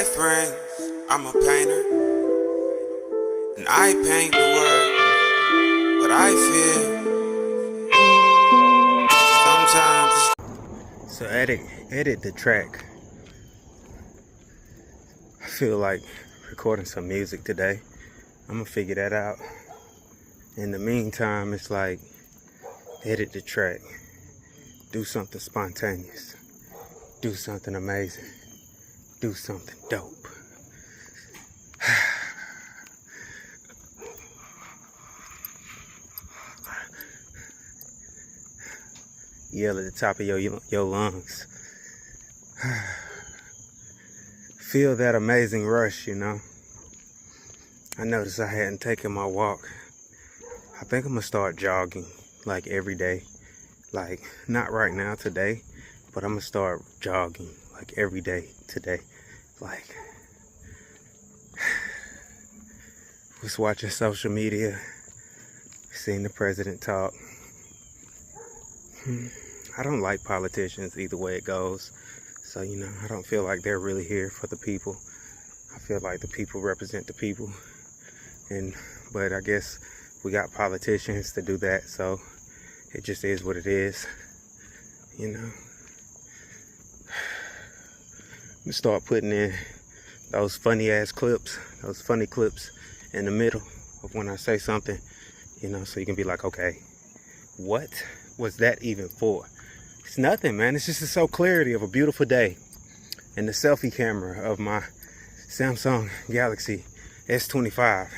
life brings. I'm a painter, and I paint the world, but I feel sometimes. So edit the track. I feel like recording some music today. I'm gonna figure that out. In the meantime, it's like edit the track. Do something spontaneous. Do something amazing. Do something dope. Yell at the top of your lungs. Feel that amazing rush, you know. I noticed I hadn't taken my walk. I think I'm gonna start jogging like every day. Like, not right now today, but I'm gonna start jogging like every day today. Like, was watching social media, seeing the president talk. I don't like politicians either way it goes. So, you know, I don't feel like they're really here for the people. I feel like the people represent the people. But I guess we got politicians to do that, so it just is what it is. You know. I'm gonna start putting in those funny ass clips, those funny clips in the middle of when I say something, you know, so you can be like, okay, what was that even for? It's nothing, man. It's just to show clarity of a beautiful day. And the selfie camera of my Samsung Galaxy S25.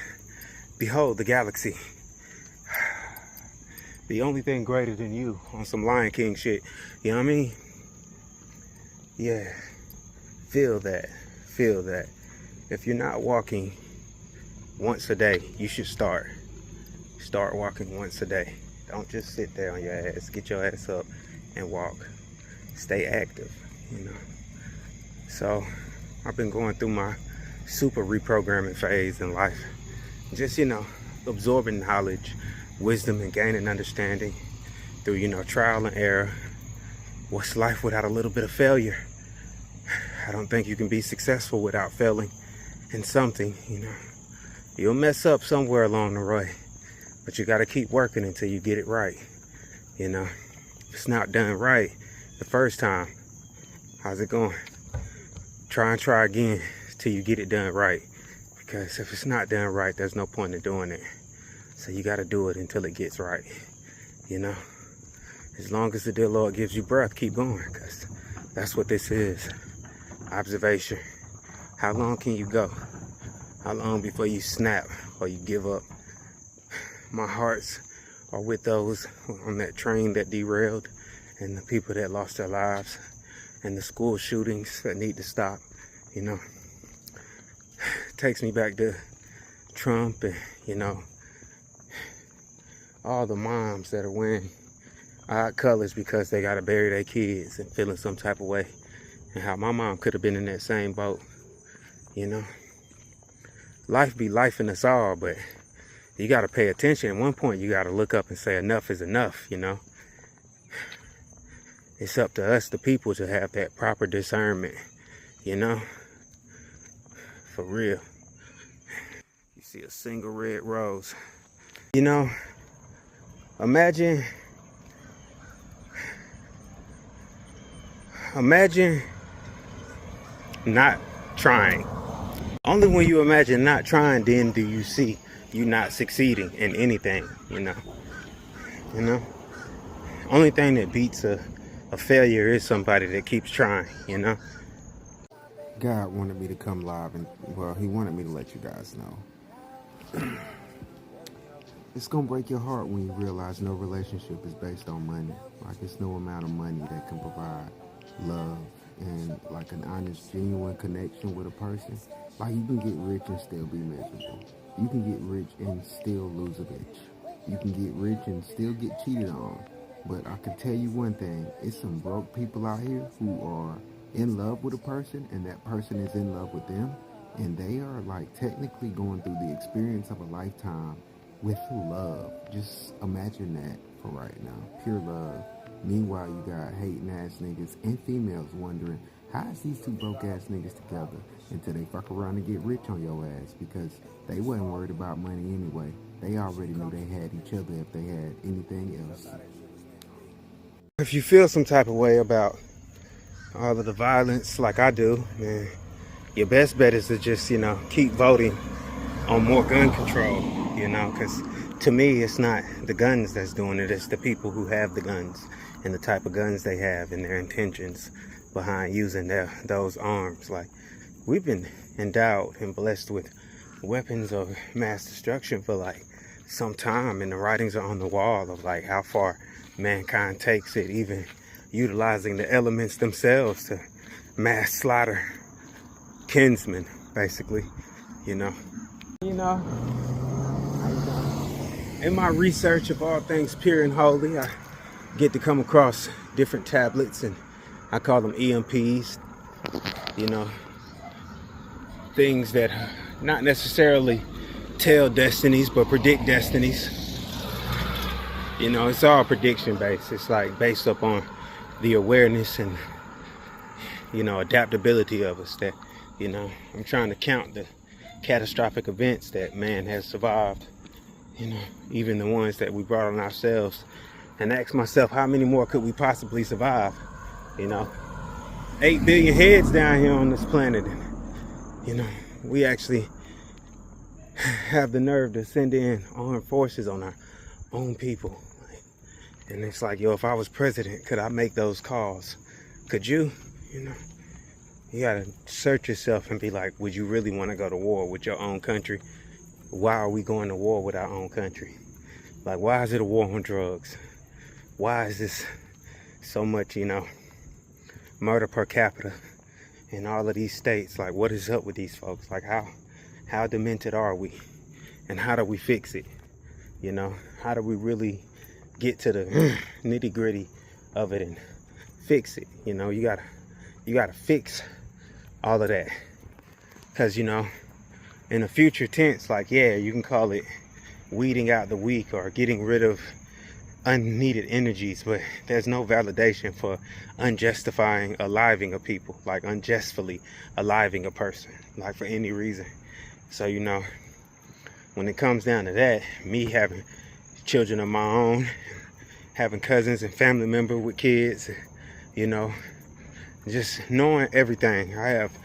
Behold the galaxy. The only thing greater than you on some Lion King shit. You know what I mean? Yeah. Feel that. Feel that. If you're not walking once a day, you should start. Start walking once a day. Don't just sit there on your ass. Get your ass up and walk. Stay active, you know. So I've been going through my super reprogramming phase in life. Just, you know, absorbing knowledge, wisdom, and gaining understanding through, you know, trial and error. What's life without a little bit of failure? I don't think you can be successful without failing in something, you know. You'll mess up somewhere along the way, but you got to keep working until you get it right, you know. If it's not done right the first time, how's it going? Try again till you get it done right. Because if it's not done right, there's no point in doing it. So you got to do it until it gets right, you know. As long as the dear Lord gives you breath, keep going, because that's what this is. Observation. How long can you go? How long before you snap or you give up? My hearts are with those on that train that derailed, and the people that lost their lives, and the school shootings that need to stop, you know. Takes me back to Trump and, you know, all the moms that are wearing odd colors because they got to bury their kids and feeling some type of way. And how my mom could have been in that same boat, you know. Life be life in us all, but you got to pay attention. At one point, you got to look up and say enough is enough, you know. It's up to us, the people, to have that proper discernment, you know. For real. You see a single red rose. You know, imagine not trying. Only when you imagine not trying, then do you see you not succeeding in anything, you know. You know? Only thing that beats a failure is somebody that keeps trying, you know. God wanted me to come live, and well, he wanted me to let you guys know. It's gonna break your heart when you realize no relationship is based on money. Like, it's no amount of money that can provide love and like an honest, genuine connection with a person. Like, you can get rich and still be miserable. You can get rich and still lose a bitch. You can get rich and still get cheated on. But I can tell you one thing, it's some broke people out here who are in love with a person, and that person is in love with them, and they are like technically going through the experience of a lifetime with love. Just imagine that for right now. Pure love. Meanwhile, you got hating ass niggas and females wondering How is these two broke ass niggas together until they fuck around and get rich on your ass? Because they wasn't worried about money anyway. They already knew they had each other if they had anything else. If you feel some type of way about all of the violence like I do, man, your best bet is to just, keep voting on more gun control, because to me, it's not the guns that's doing it. It's the people who have the guns and the type of guns they have and their intentions behind using those arms. Like, we've been endowed and blessed with weapons of mass destruction for like some time, and the writings are on the wall of like how far mankind takes it, even utilizing the elements themselves to mass slaughter kinsmen, basically. In my research of all things pure and holy, I get to come across different tablets, and I call them EMPs, things that not necessarily tell destinies, but predict destinies. It's all prediction based. It's like based upon the awareness and, adaptability of us that, I'm trying to count the catastrophic events that man has survived, even the ones that we brought on ourselves, and ask myself, how many more could we possibly survive? 8 billion heads down here on this planet, and, we actually have the nerve to send in armed forces on our own people. And it's like, if I was president, could I make those calls? Could you? You gotta search yourself and be like, would you really want to go to war with your own country? Why are we going to war with our own country? Like, why is it a war on drugs? Why is this so much, murder per capita in all of these states? Like, what is up with these folks? Like, how demented are we? And how do we fix it? How do we really get to the nitty gritty of it and fix it? You gotta fix all of that, because in a future tense, like, yeah, you can call it weeding out the weak or getting rid of unneeded energies, but there's no validation for unjustifying aliving a people, like unjustly aliving a person, like for any reason. So when it comes down to that, me having children of my own, having cousins and family members with kids, just knowing everything. I have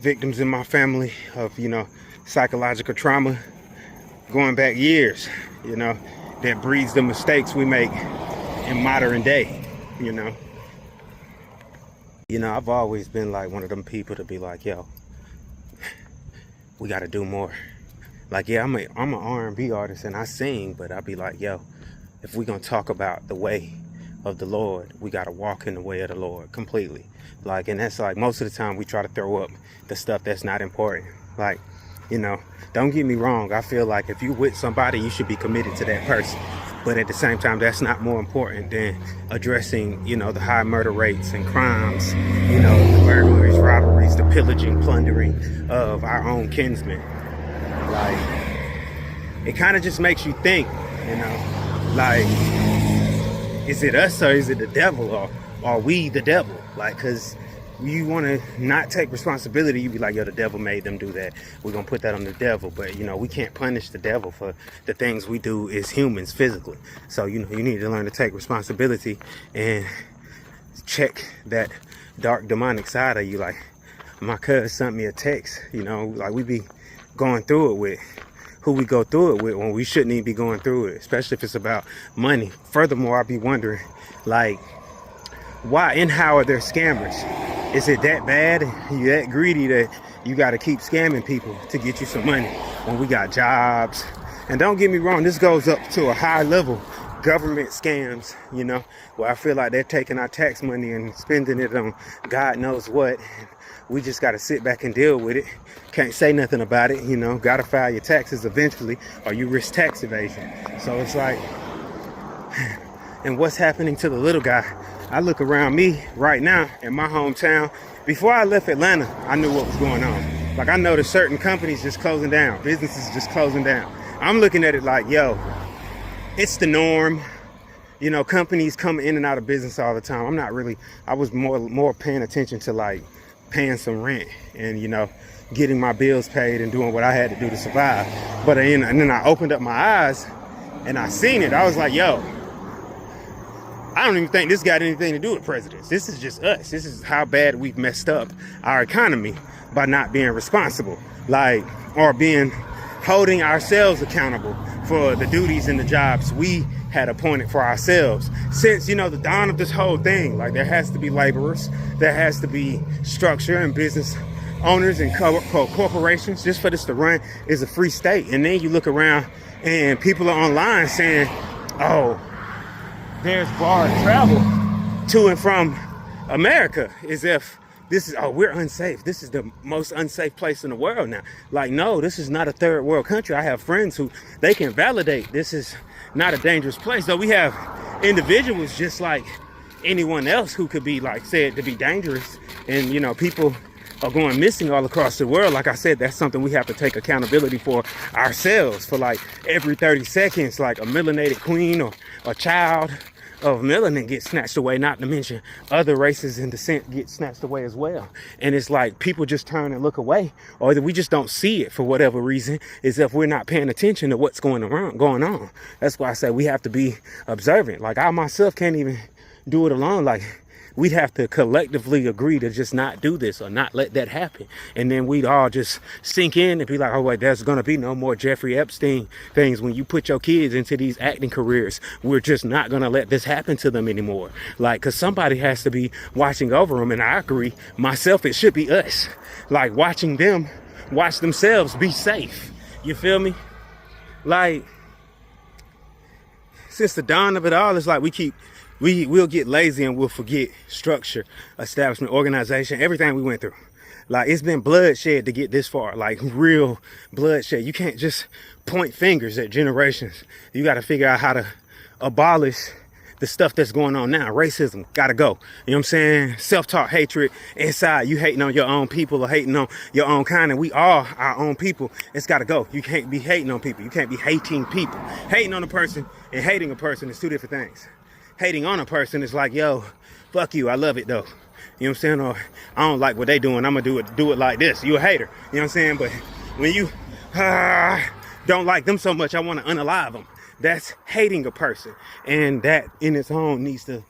victims in my family of, psychological trauma going back years, that breeds the mistakes we make in modern day, I've always been like one of them people to be like, yo, we got to do more. Like, yeah, I'm an R&B artist and I sing, but I'll be like, yo, if we're going to talk about the way of the Lord, we got to walk in the way of the Lord completely. Like, and that's like, most of the time we try to throw up the stuff that's not important. Like, don't get me wrong. I feel like if you're with somebody, you should be committed to that person. But at the same time, that's not more important than addressing, the high murder rates and crimes, the burglaries, robberies, the pillaging, plundering of our own kinsmen. Like, it kind of just makes you think, like, is it us or is it the devil, or are we the devil? Like, because you want to not take responsibility. You be like, yo, the devil made them do that. We're going to put that on the devil. But, we can't punish the devil for the things we do as humans physically. So, you need to learn to take responsibility and check that dark demonic side of you. Like, my cousin sent me a text, like we be going through it with who we go through it with when we shouldn't even be going through it, especially if it's about money. Furthermore, I be wondering, like, why and how are there scammers? Is it that bad? You that greedy that you got to keep scamming people to get you some money when we got jobs? And don't get me wrong, this goes up to a high level. Government scams, where I feel like they're taking our tax money and spending it on God knows what. We just got to sit back and deal with it. Can't say nothing about it, got to file your taxes eventually or you risk tax evasion. So it's like, and what's happening to the little guy? I look around me right now in my hometown. Before I left Atlanta, I knew what was going on. Like, I know that certain companies just closing down, businesses just closing down. I'm looking at it like, yo, it's the norm. you know, companies come in and out of business all the time. I was more paying attention to like paying some rent and, you know, getting my bills paid and doing what I had to do to survive. But and then I opened up my eyes and I seen it. I was like, yo, I don't even think this got anything to do with presidents. This is just us. This is how bad we've messed up our economy by not being responsible, like, or holding ourselves accountable for the duties and the jobs we had appointed for ourselves. Since, you know, the dawn of this whole thing, like, there has to be laborers, there has to be structure and business owners and corporations. Just for this to run is a free state. And then you look around and people are online saying, oh, there's barred travel to and from America, as if this is, oh, we're unsafe. This is the most unsafe place in the world now. Like, no, this is not a third world country. I have friends who they can validate this is not a dangerous place. So we have individuals just like anyone else who could be like said to be dangerous. And, you know, people are going missing all across the world. Like I said, that's something we have to take accountability for ourselves. For like every 30 seconds, like a melanated queen or a child of melanin gets snatched away, not to mention other races in descent get snatched away as well. And it's like people just turn and look away, or that we just don't see it for whatever reason, as if we're not paying attention to what's going on. That's why I say we have to be observant. Like, I myself can't even do it alone. Like, we'd have to collectively agree to just not do this or not let that happen. And then we'd all just sink in and be like, oh, wait, there's going to be no more Jeffrey Epstein things. When you put your kids into these acting careers, we're just not going to let this happen to them anymore. Like, because somebody has to be watching over them. And I agree, myself, it should be us. Like, watching them watch themselves be safe. You feel me? Like, since the dawn of it all, it's like we'll get lazy and we'll forget structure, establishment, organization, everything we went through. Like, it's been bloodshed to get this far, like real bloodshed. You can't just point fingers at generations. You got to figure out how to abolish the stuff that's going on now. Racism gotta go. You know what I'm saying? Self-taught hatred inside. You hating on your own people or hating on your own kind, and we are our own people. It's gotta go. You can't be hating on people. You can't be hating people. Hating on a person and hating a person is two different things. Hating on a person is like, yo, fuck you, I love it though. You know what I'm saying? Or I don't like what they doing, I'm gonna do it like this. You a hater. You know what I'm saying? But when you don't like them so much, I want to unalive them. That's hating a person. And that in its own needs to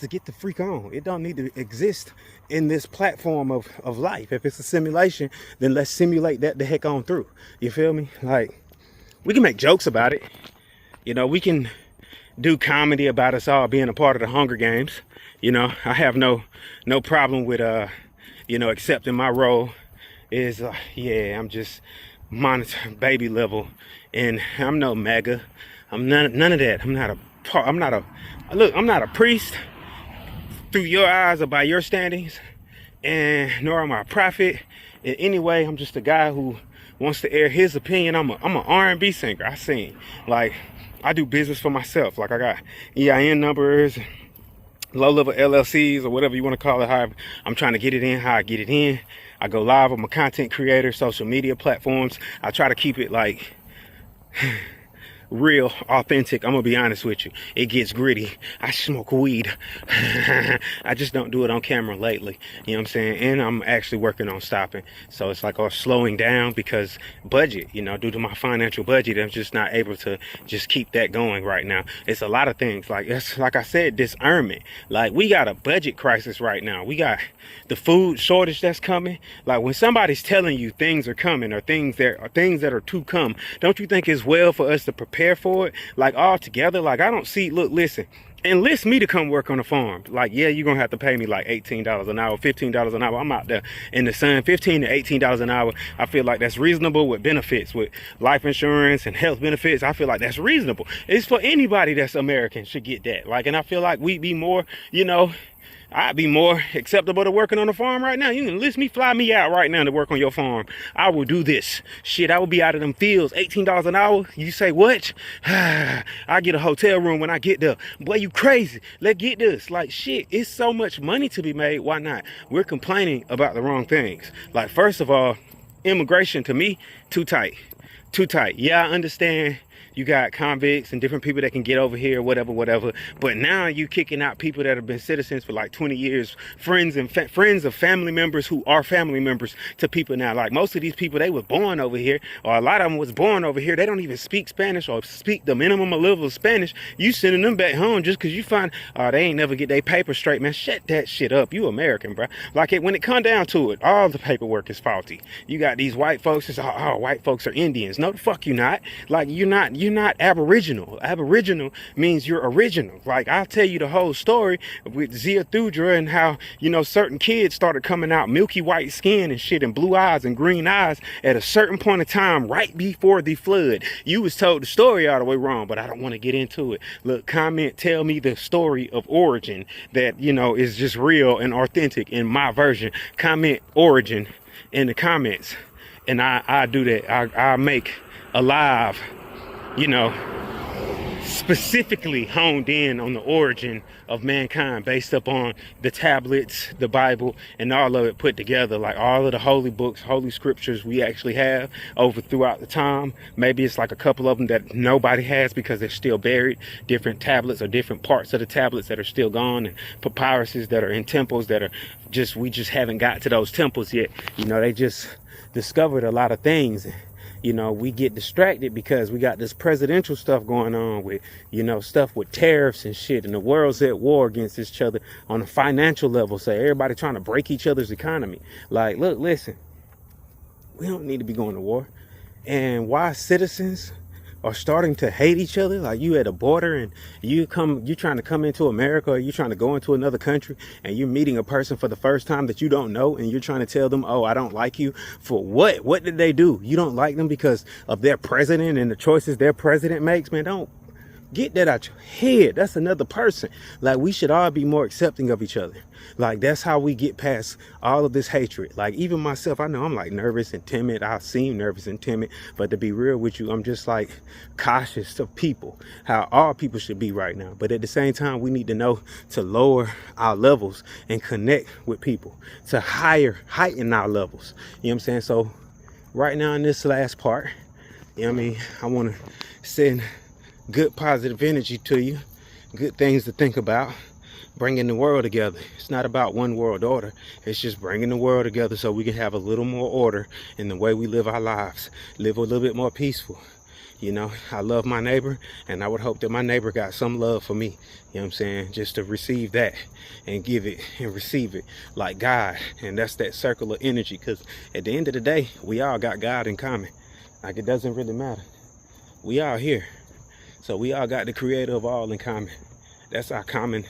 get the freak on. It don't need to exist in this platform of life. If it's a simulation, then let's simulate that the heck on through. You feel me? Like, we can make jokes about it. You know, we can do comedy about us all being a part of the Hunger Games. You know, I have no problem with you know, accepting my role is yeah, I'm just monitor baby level, and I'm no mega. I'm none of that. I'm not a priest through your eyes or by your standings, and nor am I a prophet in any way. I'm just a guy who wants to air his opinion. I'm an R&B singer. I sing. Like, I do business for myself. Like, I got EIN numbers, low-level LLCs, or whatever you want to call it. However, I'm trying to get it in how I get it in. I go live. I'm a content creator, social media platforms. I try to keep it like real, authentic. I'm gonna be honest with you. It gets gritty. I smoke weed. I just don't do it on camera lately. You know what I'm saying? And I'm actually working on stopping. So it's like slowing down because budget, you know, due to my financial budget, I'm just not able to just keep that going right now. It's a lot of things. Like, it's like I said, discernment. Like, we got a budget crisis right now. We got the food shortage that's coming. Like, when somebody's telling you things are coming, or things that are to come, don't you think it's well for us to prepare for it, like, all together? Like, I don't see, look, listen, enlist me to come work on the farm. Like, yeah, you're gonna have to pay me like $18 an hour, $15 an hour. I'm out there in the sun. $15 to $18 an hour, I feel like that's reasonable. With benefits, with life insurance and health benefits, I feel like that's reasonable. It's for anybody that's American should get that. Like, and I feel like we'd be more, you know, I'd be more acceptable to working on the farm right now. You can enlist me, fly me out right now to work on your farm. I will do this. Shit, I will be out of them fields. $18 an hour. You say what? I get a hotel room when I get there. Boy, you crazy. Let's get this. Like, shit, it's so much money to be made. Why not? We're complaining about the wrong things. Like, first of all, immigration to me, too tight. Too tight. Yeah, I understand You got convicts and different people that can get over here, whatever. But now you kicking out people that have been citizens for like 20 years, friends of family members who are family members to people now. Like most of these people, they was born over here, or a lot of them was born over here. They don't even speak Spanish or speak the minimum level of Spanish. You sending them back home just because you find, oh, they ain't never get their paper straight, man. Shut that shit up. You American, bro. Like when it come down to it, all the paperwork is faulty. You got these white folks, it's, oh, white folks are Indians. No, the fuck you not. Like you're not Aboriginal. Aboriginal means you're original. Like I'll tell you the whole story with Zarathustra and how, you know, certain kids started coming out milky white skin and shit and blue eyes and green eyes at a certain point of time right before the flood. You was told the story all the way wrong, but I don't want to get into it. Look, comment, tell me the story of origin that, you know, is just real and authentic in my version. Comment origin in the comments, and I do that. I make a live, you know, specifically honed in on the origin of mankind based upon the tablets, the Bible, and all of it put together, like all of the holy books, holy scriptures we actually have over throughout the time. Maybe it's like a couple of them that nobody has because they're still buried, different tablets or different parts of the tablets that are still gone, and papyruses that are in temples that are just, we just haven't got to those temples yet. You know, they just discovered a lot of things. You know, we get distracted because we got this presidential stuff going on with, you know, stuff with tariffs and shit, and the world's at war against each other on a financial level. So everybody trying to break each other's economy. Like, look, listen, we don't need to be going to war. And why citizens are starting to hate each other, like you at a border and you trying to come into America, or you trying to go into another country and you're meeting a person for the first time that you don't know, and you're trying to tell them, oh, I don't like you for what did they do? You don't like them because of their president and the choices their president makes? Man, don't get that out your head. That's another person. Like, we should all be more accepting of each other. Like, that's how we get past all of this hatred. Like, even myself, I know I'm like nervous and timid. I seem nervous and timid, but to be real with you, I'm just like cautious of people, how all people should be right now. But at the same time, we need to know to lower our levels and connect with people, to heighten our levels. You know what I'm saying? So right now in this last part, you know what I mean, I want to send good positive energy to you, good things to think about, bringing the world together. It's not about one world order. It's just bringing the world together so we can have a little more order in the way we live our lives, live a little bit more peaceful. You know, I love my neighbor, and I would hope that my neighbor got some love for me. You know what I'm saying? Just to receive that and give it and receive it like God. And that's that circle of energy, because at the end of the day, we all got God in common. Like, it doesn't really matter. We all here. So we all got the creator of all in common. That's our common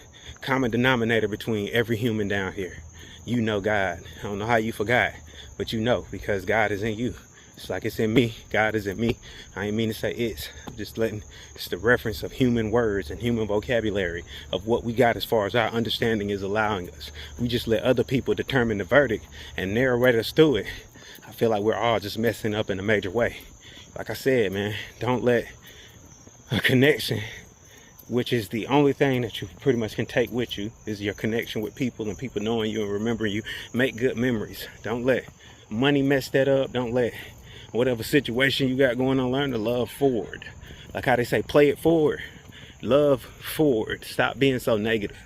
denominator between every human down here. You know God. I don't know how you forgot, but you know, because God is in you. It's like it's in me. God is in me. I ain't mean to say it's. I'm just letting, it's the reference of human words and human vocabulary of what we got as far as our understanding is allowing us. We just let other people determine the verdict and narrate us through it. I feel like we're all just messing up in a major way. Like I said, man, don't let a connection, which is the only thing that you pretty much can take with you, is your connection with people and people knowing you and remembering you. Make good memories. Don't let money mess that up. Don't let whatever situation you got going on, learn to love forward. Like how they say, play it forward. Love forward. Stop being so negative.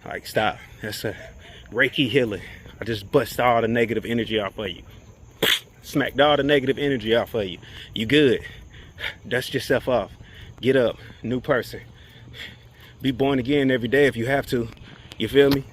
Like, stop. That's a Reiki healing. I just bust all the negative energy off of you. Smacked all the negative energy off of you. You good. Dust yourself off. Get up, new person. Be born again every day if you have to. You feel me?